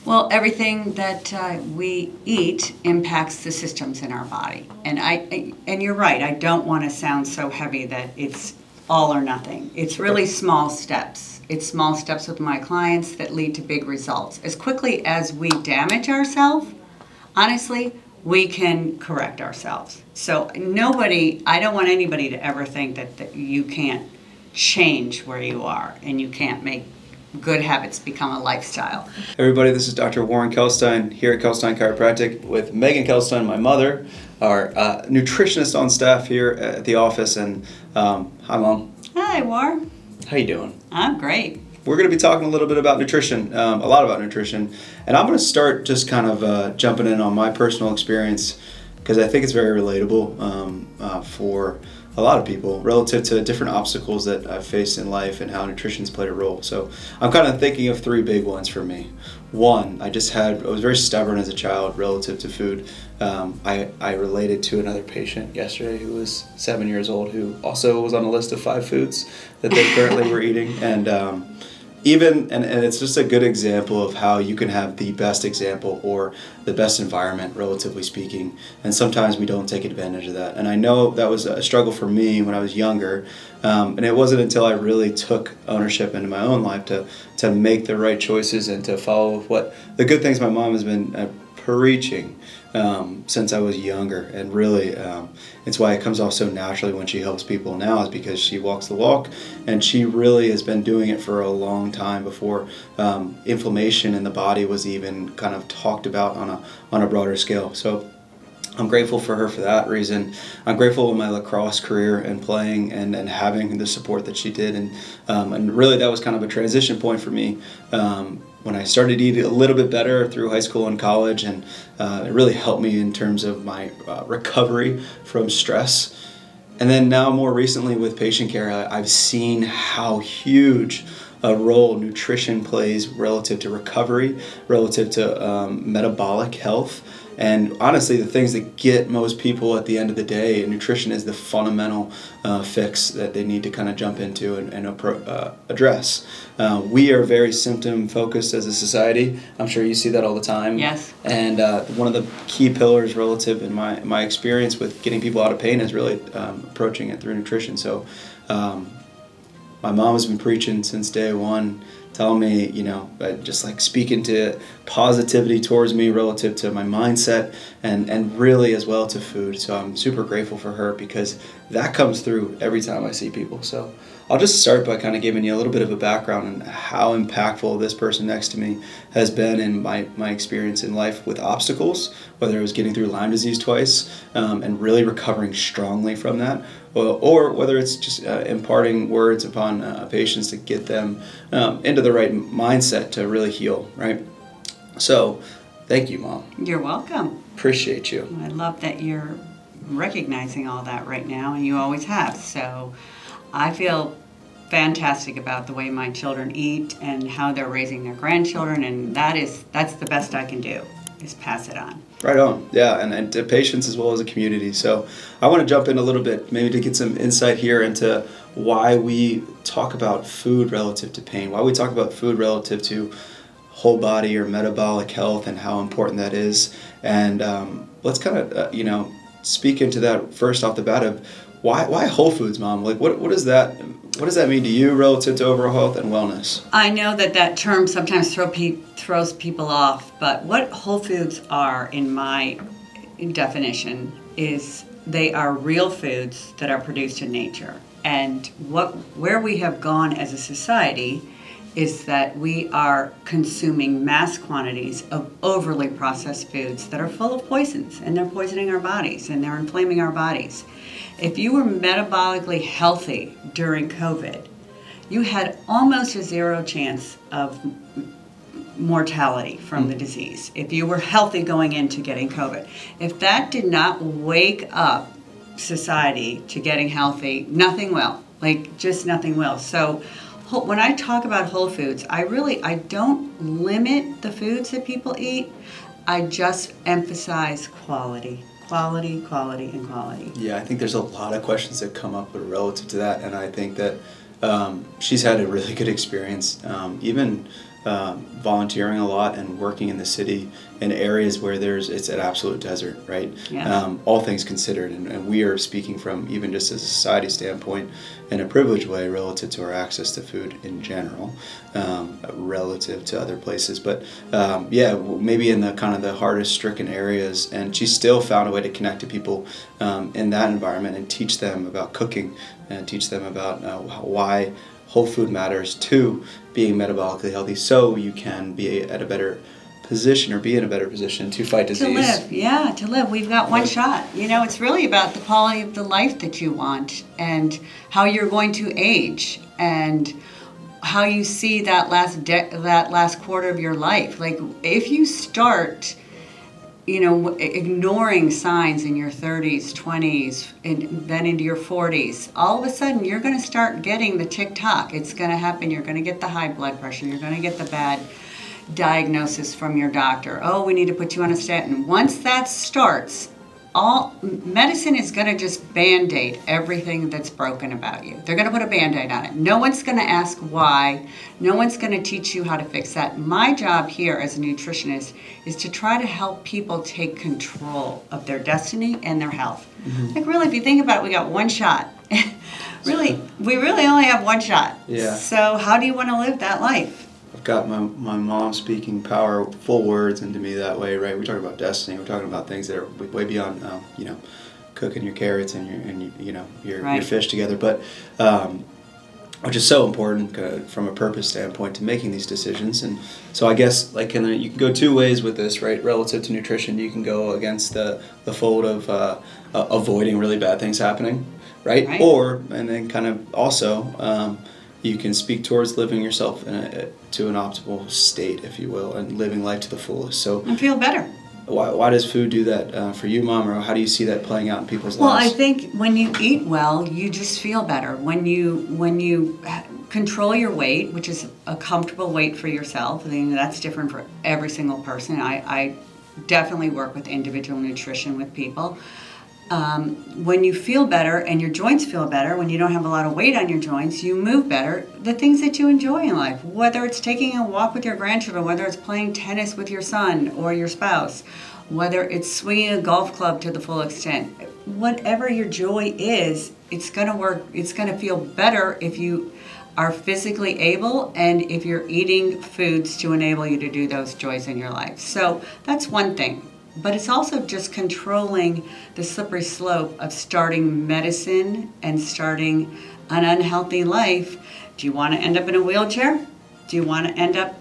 Well, everything that we eat impacts the systems in our body. And you're right, I don't want to sound so heavy that it's all or nothing. It's really small steps. It's small steps with my clients that lead to big results. As quickly as we damage ourselves, honestly, we can correct ourselves. So I don't want anybody to ever think that you can't change where you are and you can't make good habits become a lifestyle. Everybody, this is Dr. Warren Kalkstein here at Kalkstein Chiropractic with Megan Kalkstein, my mother, our nutritionist on staff here at the office. And hi, Mom. Hi, Warren. How you doing? I'm great. We're going to be talking a little bit about nutrition, a lot about nutrition. And I'm going to start just kind of jumping in on my personal experience because I think it's very relatable for a lot of people relative to different obstacles that I've faced in life and how nutrition's played a role. So I'm kind of thinking of three big ones for me. One, I was very stubborn as a child relative to food. I related to another patient yesterday who was 7 years old who also was on a list of 5 foods that they currently were eating. And it's just a good example of how you can have the best example or the best environment, relatively speaking, and sometimes we don't take advantage of that. And I know that was a struggle for me when I was younger, and it wasn't until I really took ownership into my own life to make the right choices and to follow what the good things my mom has been preaching since I was younger. And really, it's why it comes off so naturally when she helps people now, is because she walks the walk, and she really has been doing it for a long time before inflammation in the body was even kind of talked about on a broader scale. So I'm grateful for her for that reason. I'm grateful in my lacrosse career and playing and having the support that she did. And really that was kind of a transition point for me when I started eating a little bit better through high school and college. And it really helped me in terms of my recovery from stress. And then now more recently with patient care, I've seen how huge a role nutrition plays relative to recovery, relative to metabolic health. And honestly, the things that get most people at the end of the day, nutrition is the fundamental fix that they need to kind of jump into and address. We are very symptom focused as a society. I'm sure you see that all the time. Yes. And one of the key pillars relative in my experience with getting people out of pain is really approaching it through nutrition. So my mom has been preaching since day one, telling me, just like speaking to positivity towards me relative to my mindset and really as well to food. So I'm super grateful for her because that comes through every time I see people. So I'll just start by kind of giving you a little bit of a background on how impactful this person next to me has been in my experience in life with obstacles, whether it was getting through Lyme disease twice and really recovering strongly from that, or whether it's just imparting words upon patients to get them into the right mindset to really heal, right? So, thank you, Mom. You're welcome. Appreciate you. I love that you're recognizing all that right now, and you always have. So I feel fantastic about the way my children eat and how they're raising their grandchildren, and that's the best I can do, is pass it on. Right on. Yeah, and to patients as well as a community. So I want to jump in a little bit, maybe to get some insight here into why we talk about food relative to pain, why we talk about food relative to whole body or metabolic health and how important that is. And let's kind of, speak into that first off the bat of why whole foods, Mom? Like, what does that mean to you relative to overall health and wellness? I know that term sometimes throws people off, but what whole foods are, in my definition, is they are real foods that are produced in nature. And where we have gone as a society is that we are consuming mass quantities of overly processed foods that are full of poisons, and they're poisoning our bodies and they're inflaming our bodies. If you were metabolically healthy during COVID, you had almost a zero chance of mortality from the disease if you were healthy going into getting COVID. If that did not wake up society to getting healthy, nothing will. Just nothing will. So when I talk about whole foods, I don't limit the foods that people eat. I just emphasize quality. Quality, quality, and quality. Yeah, I think there's a lot of questions that come up relative to that, and I think that she's had a really good experience, even volunteering a lot and working in the city in areas where it's an absolute desert, right? Yes. All things considered, and we are speaking from even just as a society standpoint in a privileged way relative to our access to food in general, relative to other places. But maybe in the kind of the hardest stricken areas, and she still found a way to connect to people in that environment and teach them about cooking and teach them about why whole food matters to being metabolically healthy, so you can be at a better position or be in a better position to fight disease. To live. We've got one shot. It's really about the quality of the life that you want and how you're going to age and how you see that last quarter of your life. Like if you start ignoring signs in your 30s, 20s, and then into your 40s, all of a sudden you're going to start getting the tick-tock. It's going to happen. You're going to get the high blood pressure. You're going to get the bad diagnosis from your doctor. Oh, we need to put you on a statin. Once that starts, all medicine is going to just band-aid everything that's broken about you. They're going to put a band-aid on it. No one's going to ask why. No one's going to teach you how to fix that. My job here as a nutritionist is to try to help people take control of their destiny and their health. Mm-hmm. Like really, if you think about it, we got one shot. We really only have one shot. Yeah. So how do you want to live that life? I've got my mom speaking powerful words into me that way, right? We're talking about destiny. We're talking about things that are way beyond, cooking your carrots and your fish together. But which is so important from a purpose standpoint to making these decisions. And so I guess you can go two ways with this, right? Relative to nutrition, you can go against the fold of avoiding really bad things happening, right? And then kind of also. You can speak towards living yourself to an optimal state, if you will, and living life to the fullest. So and feel better. Why does food do that for you, Mom, or how do you see that playing out in people's lives? Well, I think when you eat well, you just feel better. When you control your weight, which is a comfortable weight for yourself, I mean, that's different for every single person. I definitely work with individual nutrition with people. When you feel better and your joints feel better, when you don't have a lot of weight on your joints, you move better. The things that you enjoy in life, whether it's taking a walk with your grandchildren, whether it's playing tennis with your son or your spouse, whether it's swinging a golf club to the full extent, whatever your joy is, it's going to work. It's going to feel better if you are physically able and if you're eating foods to enable you to do those joys in your life. So that's one thing. But it's also just controlling the slippery slope of starting medicine and starting an unhealthy life. Do you want to end up in a wheelchair? Do you want to end up,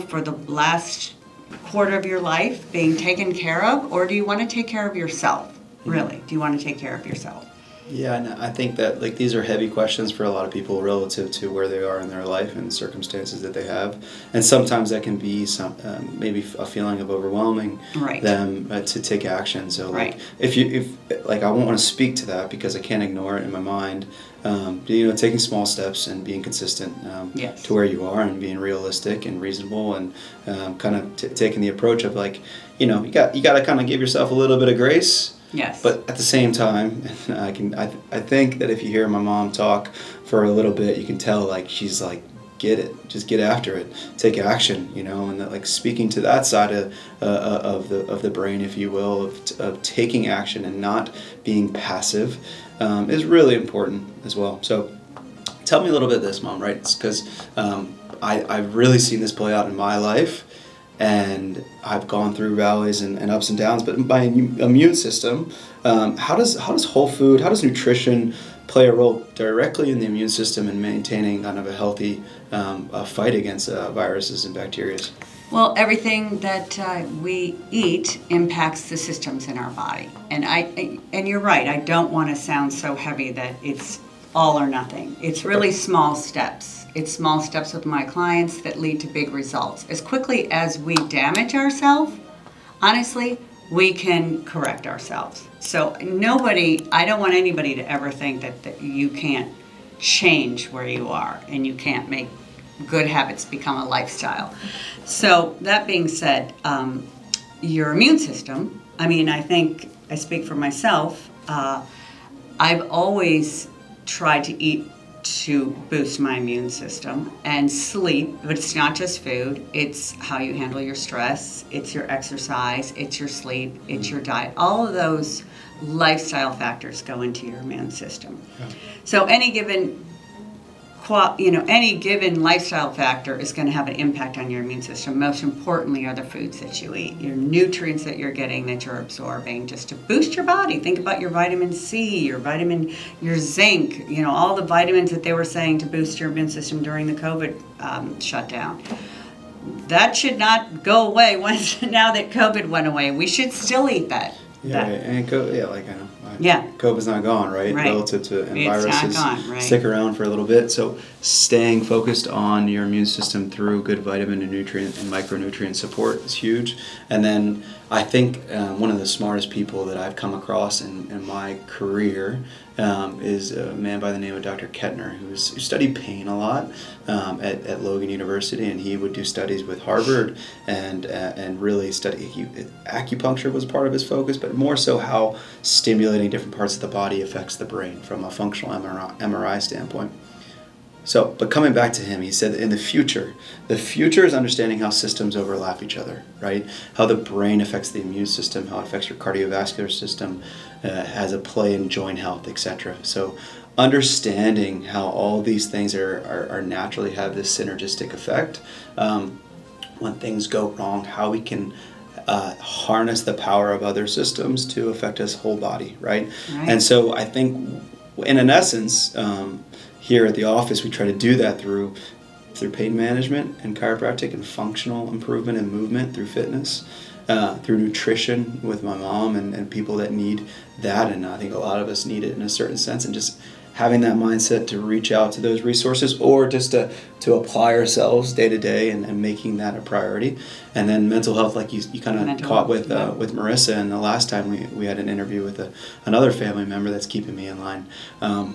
for the last quarter of your life being taken care of? Or do you want to take care of yourself? Really? Do you want to take care of yourself? Yeah, and I think that these are heavy questions for a lot of people relative to where they are in their life and circumstances that they have, and sometimes that can be maybe a feeling of overwhelming them to take action. So if I won't want to speak to that because I can't ignore it in my mind. Taking small steps and being consistent to where you are and being realistic and reasonable and kind of taking the approach of you got to kind of give yourself a little bit of grace. Yes. But at the same time, I think that if you hear my mom talk for a little bit, you can tell she's get it, just get after it, take action, and that speaking to that side of the brain, if you will, of taking action and not being passive, is really important as well. So tell me a little bit of this, Mom, right? Because I've really seen this play out in my life. And I've gone through valleys and ups and downs, but my immune system, how does whole food, how does nutrition play a role directly in the immune system and maintaining kind of a healthy fight against viruses and bacteria? Well, everything that we eat impacts the systems in our body, and you're right. I don't want to sound so heavy that it's all or nothing. It's really small steps. It's small steps with my clients that lead to big results. As quickly as we damage ourselves, honestly, we can correct ourselves. So I don't want anybody to ever think that you can't change where you are and you can't make good habits become a lifestyle. So that being said, your immune system, I think I speak for myself, I've always tried to eat to boost my immune system. And sleep, but it's not just food, it's how you handle your stress, it's your exercise, it's your sleep, it's your diet. All of those lifestyle factors go into your immune system. Yeah. So any given lifestyle factor is going to have an impact on your immune system. Most importantly are the foods that you eat, your nutrients that you're getting, that you're absorbing, just to boost your body. Think about your vitamin C, your zinc, all the vitamins that they were saying to boost your immune system during the COVID shutdown. That should not go away now that COVID went away. We should still eat that. Yeah, right. And I know. Yeah. COVID's not gone, right? Relative to, and it's viruses not gone, right. Stick around for a little bit. So staying focused on your immune system through good vitamin and nutrient and micronutrient support is huge. And then I think one of the smartest people that I've come across in my career is a man by the name of Dr. Kettner, who studied pain a lot at Logan University, and he would do studies with Harvard and really study. Acupuncture was part of his focus, but more so how stimulating different parts of the body affects the brain from a functional MRI standpoint. So, but coming back to him, he said that in the future is understanding how systems overlap each other, right? How the brain affects the immune system, how it affects your cardiovascular system, has a play in joint health, etc. So, understanding how all these things are naturally have this synergistic effect. When things go wrong, how we can harness the power of other systems to affect us whole body, right? And so, I think, in an essence, here at the office, we try to do that through pain management and chiropractic and functional improvement and movement through fitness, through nutrition with my mom and people that need that. And I think a lot of us need it in a certain sense, and just having that mindset to reach out to those resources, or just to apply ourselves day to day and making that a priority. And then mental health, like you kind of caught with Marissa, and the last time we had an interview with another family member that's keeping me in line.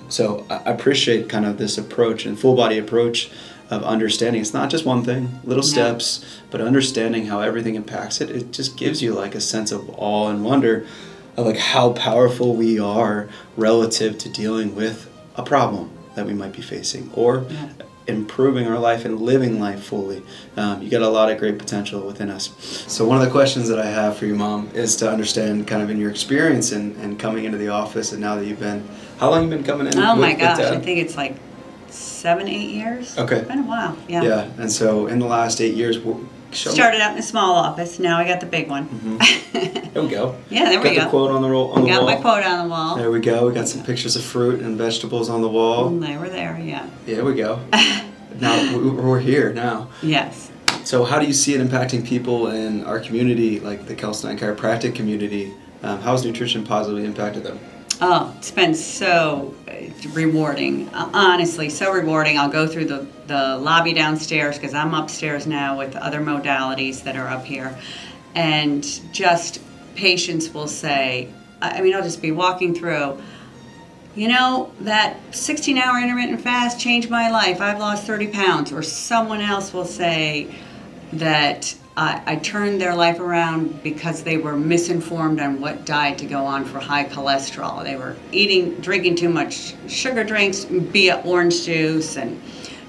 So I appreciate kind of this approach and full body approach of understanding. It's not just one thing, little steps, but understanding how everything impacts it. It just gives you like a sense of awe and wonder of like how powerful we are relative to dealing with a problem that we might be facing, or improving our life and living life fully. You got a lot of great potential within us. So one of the questions that I have for you, Mom, is to understand kind of in your experience and coming into the office, and now that how long you been coming in? Oh my gosh, I think it's like 7-8 years. Okay. It's been a while. Yeah, and so in the last 8 years, started out in a small office. Now I got the big one. Mm-hmm. There we go. Yeah, there we go. Got the quote on the wall. Got my quote on the wall. There we go. We got some pictures of fruit and vegetables on the wall. And they were there, yeah. There we go. Now we're here now. Yes. So how do you see it impacting people in our community, like the Kalkstein Chiropractic community? How has nutrition positively impacted them? Oh, it's been so rewarding. Honestly, so rewarding. I'll go through the lobby downstairs, because I'm upstairs now with other modalities that are up here. And just patients will say, I'll just be walking through, that 16-hour intermittent fast changed my life. I've lost 30 pounds. Or someone else will say that I turned their life around because they were misinformed on what diet to go on for high cholesterol. They were drinking too much sugar drinks via orange juice, and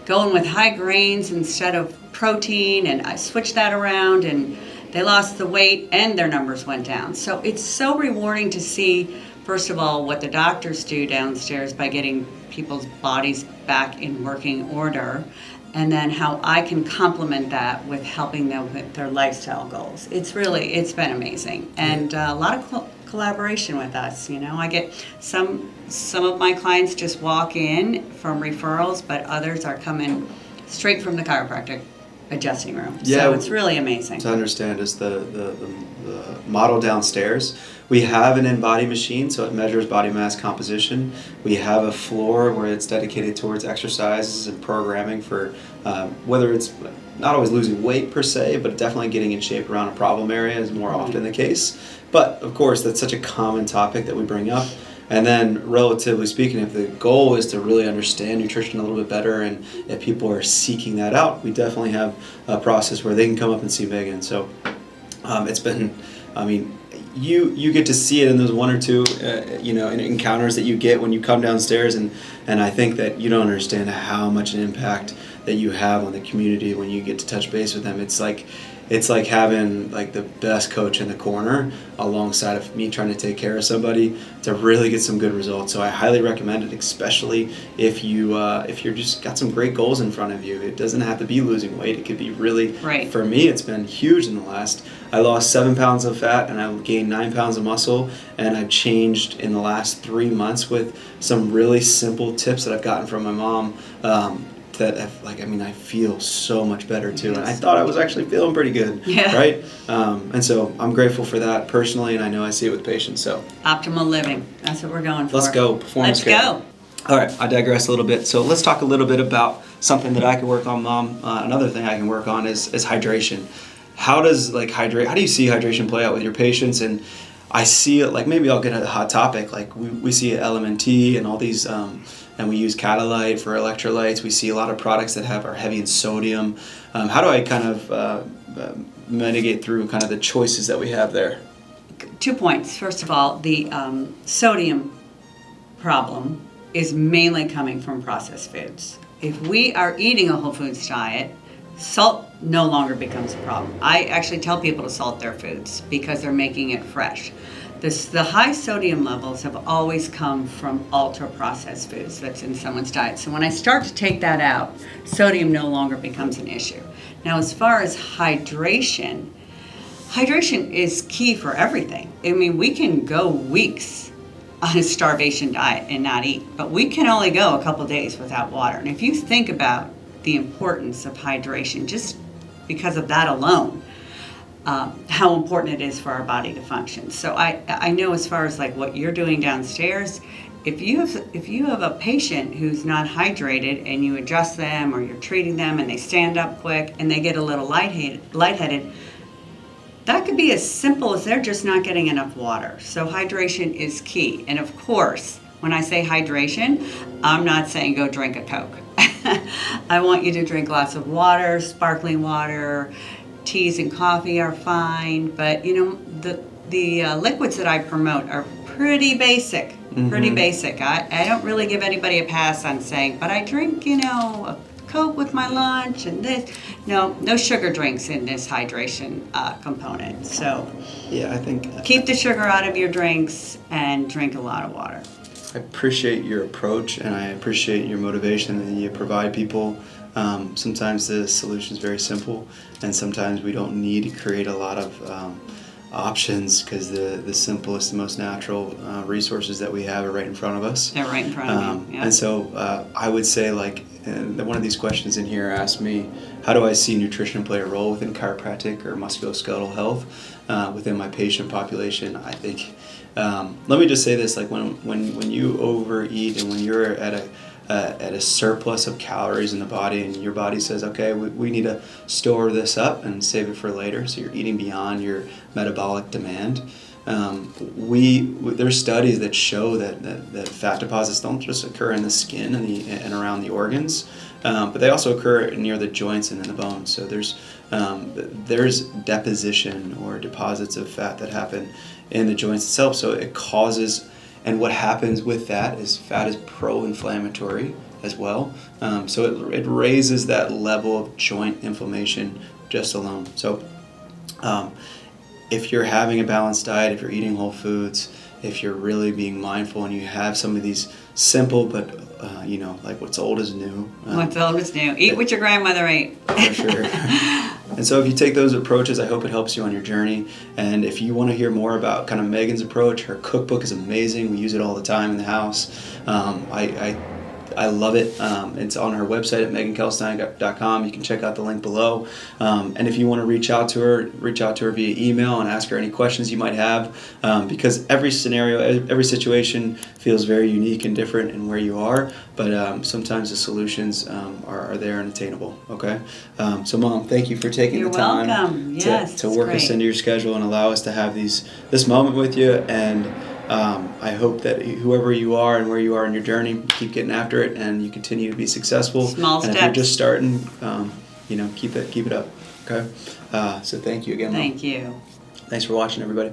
going with high grains instead of protein, and I switched that around, and they lost the weight and their numbers went down. So it's so rewarding to see, first of all, what the doctors do downstairs by getting people's bodies back in working order, and then how I can complement that with helping them with their lifestyle goals. It's been amazing, and a lot of collaboration with us. I get some of my clients just walk in from referrals, but others are coming straight from the chiropractic adjusting room. Yeah, so it's really amazing. To understand is the model downstairs. We have an in-body machine, so it measures body mass composition. We have a floor where it's dedicated towards exercises and programming for whether it's not always losing weight per se, but definitely getting in shape around a problem area is more often the case. But of course, that's such a common topic that we bring up. And then, relatively speaking, if the goal is to really understand nutrition a little bit better, and if people are seeking that out, we definitely have a process where they can come up and see Megan. So it's been, you get to see it in those one or two encounters that you get when you come downstairs, and I think that you don't understand how much an impact that you have on the community when you get to touch base with them. It's like having like the best coach in the corner alongside of me trying to take care of somebody to really get some good results. So I highly recommend it, especially if you're just got some great goals in front of you. It doesn't have to be losing weight. It could be really, right. For me, it's been huge in the last. I lost 7 pounds of fat and I gained 9 pounds of muscle, and I've changed in the last 3 months with some really simple tips that I've gotten from my mom. I feel so much better too. And I thought I was actually feeling pretty good, right? And so I'm grateful for that personally, and I know I see it with patients. So optimal living, that's what we're going for. Let's go. Performance care. Let's go. All right, I digress a little bit. So let's talk a little bit about something that I can work on, Mom. Another thing I can work on is hydration. How do you see hydration play out with your patients? And I see it, like, maybe I'll get a hot topic, like we see LMNT and all these, and we use Catalyte for electrolytes. We see a lot of products that are heavy in sodium. How do I kind of mitigate through kind of the choices that we have there? 2 points. First of all, the sodium problem is mainly coming from processed foods. If we are eating a whole foods diet, salt no longer becomes a problem. I actually tell people to salt their foods because they're making it fresh. The high sodium levels have always come from ultra-processed foods that's in someone's diet. So when I start to take that out, sodium no longer becomes an issue. Now, as far as hydration is key for everything. I mean, we can go weeks on a starvation diet and not eat, but we can only go a couple days without water. And if you think about the importance of hydration, just because of that alone, how important it is for our body to function. So I know, as far as like what you're doing downstairs, if you have a patient who's not hydrated and you adjust them or you're treating them and they stand up quick and they get a little lightheaded, that could be as simple as they're just not getting enough water. So hydration is key. And of course, when I say hydration, I'm not saying go drink a Coke. I want you to drink lots of water, sparkling water. Teas and coffee are fine, but the liquids that I promote are pretty basic. Mm-hmm. Pretty basic. I don't really give anybody a pass on saying, but I drink, a Coke with my lunch and this. No sugar drinks in this hydration component. So yeah, I think keep the sugar out of your drinks and drink a lot of water. I appreciate your approach, and I appreciate your motivation that you provide people. Sometimes the solution is very simple, and sometimes we don't need to create a lot of options, because the simplest, the most natural resources that we have are right in front of us. They're right in front of you. Yeah. And so I would say, like, one of these questions in here asked me, how do I see nutrition play a role within chiropractic or musculoskeletal health within my patient population? I think, let me just say this, like when you overeat and when you're at a surplus of calories in the body, and your body says, okay, we need to store this up and save it for later, so you're eating beyond your metabolic demand. There's studies that show that fat deposits don't just occur in the skin and around the organs, but they also occur near the joints and in the bones. So there's deposition or deposits of fat that happen in the joints itself. So it causes, and what happens with that is fat is pro-inflammatory as well. So it raises that level of joint inflammation just alone. So if you're having a balanced diet, if you're eating whole foods, if you're really being mindful and you have some of these simple but like what's old is new. What's old is new. Eat what your grandmother ate. For sure. And so if you take those approaches, I hope it helps you on your journey. And if you want to hear more about kind of Megan's approach, her cookbook is amazing. We use it all the time in the house. I love it. It's on her website at megankalkstein.com. You can check out the link below. And if you want to reach out to her via email and ask her any questions you might have, because every scenario, every situation feels very unique and different in where you are, but sometimes the solutions are there and attainable. Okay? So Mom, thank you for taking the time to work us into your schedule and allow us to have this moment with you. And I hope that whoever you are and where you are in your journey, you keep getting after it and you continue to be successful. Small steps. If you're just starting, keep it up. Okay. So thank you again, Mom. Thank you. Thanks for watching, everybody.